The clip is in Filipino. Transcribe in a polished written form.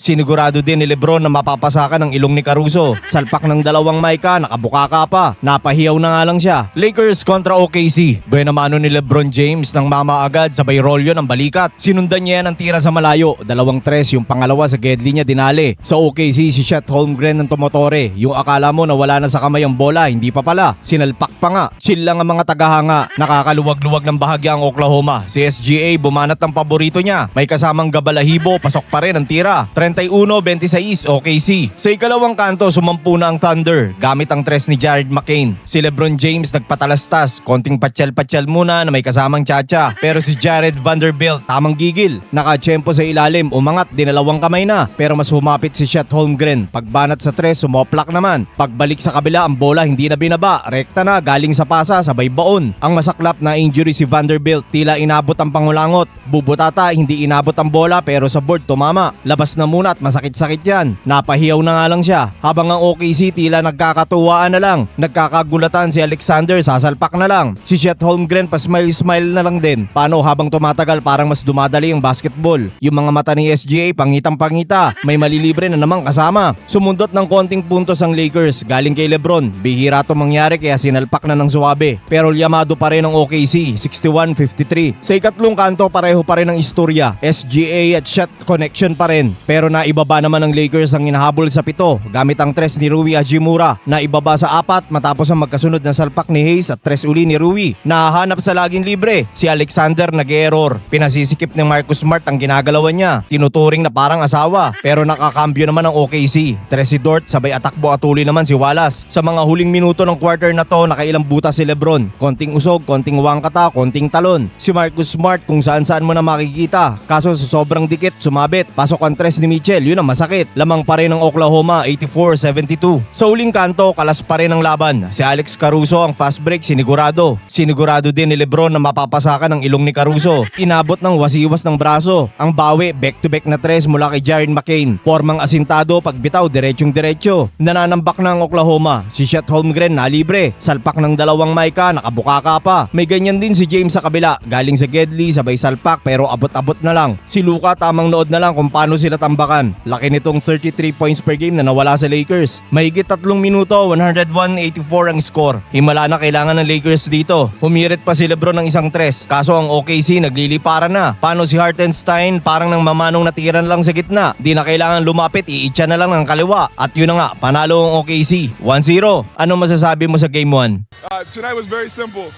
Sinigurado din ni Lebron na mapapasakan ng ilong ni Caruso. Salpak ng dalawang Micah, nakabukaka pa. Napahiyaw na nga lang siya. Lakers kontra OKC. Buena mano ni Lebron James ng mama agad sabay rolyo ng balikat. Sinundan niya yan ang tira sa malayo. 2-3 yung pangalawa sa gedli niya dinali. Sa OKC si Chet Holmgren ng tumotore. Yung akala mo na wala na sa kamay ang bola, hindi pa pala. Sinalpak pa nga. Chill lang ang mga tagahanga. Nakakaluwag-luwag ng bahagya ang Oklahoma. Si SGA bumanat ng paborito niya. May kasamang gabalahibo, pasok pa rin ang tira. 31-26 OKC. Sa ikalawang kanto, sumampu na ang Thunder gamit ang tres ni Jared McCain. Si LeBron James nagpatalastas, konting patyal-patyal muna na may kasamang tsatsya. Pero si Jared Vanderbilt tamang gigil. Nakatsyempo sa ilalim, umangat, dinalawang kamay na. Pero mas humapit si Chet Holmgren. Pagbanat sa tres, sumoplak naman. Pagbalik sa kabila, ang bola hindi na binaba. Rekta na, galing sa pasa, sabay baon. Ang masaklap na injury si Vanderbilt, tila inabot ang pangulangot. Bubutata, hindi inabot ang bola pero sa board tumama. Labas na muna at masakit-sakit yan. Napahiyaw na nga lang siya. Habang ang OKC tila nagkakatuwaan na lang. Nagkakagulatan si Alexander, sasalpak na lang. Si Chet Holmgren pa smile-smile na lang din. Paano habang tumatagal parang mas dumadali ang basketball. Yung mga mata ni SGA pangitang-pangita. May malilibre na namang kasama. Sumundot ng konting puntos ang Lakers galing kay Lebron. Bihira to mangyari kaya sinalpak na ng suwabe. Pero yamado pa rin ang OKC, 61-53. Sa ikatlong kanto pareho pa rin ang istorya. SGA at Chet connection pa rin. Pero naibaba naman ng Lakers ang hinahabol sa 7 gamit ang tres ni Rui Hachimura. Naibaba sa 4 matapos ang magkasunod na salpak ni Hayes at tres uli ni Rui. Nahahanap sa laging libre. Si Alexander nag-error. Pinasisikip ng Marcus Smart ang ginagalawan niya. Tinuturing na parang asawa. Pero nakakambyo naman ang OKC. Tres si Dort sabay atakbo at uli naman si Wallace. Sa mga huling minuto ng quarter na to nakailang butas si Lebron. Konting usog, konting wangkata, konting talon. Si Marcus Smart kung saan-saan mo na makikita. Kaso sa sobrang dikit sumabit. Pasok ang tres ni Mitchell, yun ang masakit. Lamang pa rin ng Oklahoma, 84-72. Sa uling kanto, kalas pa rin ang laban. Si Alex Caruso ang fast break sinigurado. Sinigurado din ni Lebron na mapapasakan ng ilong ni Caruso. Inabot ng wasiwas ng braso. Ang bawi, back-to-back na tres mula kay Jared McCain. Formang asintado, pagbitaw, diretsyong-diretso. Nananambak na ang Oklahoma. Si Chet Holmgren na libre. Salpak ng dalawang Micah, nakabukaka pa. May ganyan din si James sa kabila. Galing sa Gedli, sabay salpak pero abot-abot na lang. Si Luka tamang nood na lang kung paano sila tambakan. Laki nitong 33 points per game na nawala sa Lakers. Mahigit 3 minuto, 101-84 ang score. Himala na kailangan ng Lakers dito. Humirit pa si Lebron ng isang tres. Kaso ang OKC nagliliparan na. Paano si Hartenstein parang nang mamanong natiran lang sa gitna. Di na kailangan lumapit, iitsa na lang ng kaliwa. At yun na nga, panalo ang OKC. 1-0. Ano masasabi mo sa game 1? Tonight was very simple.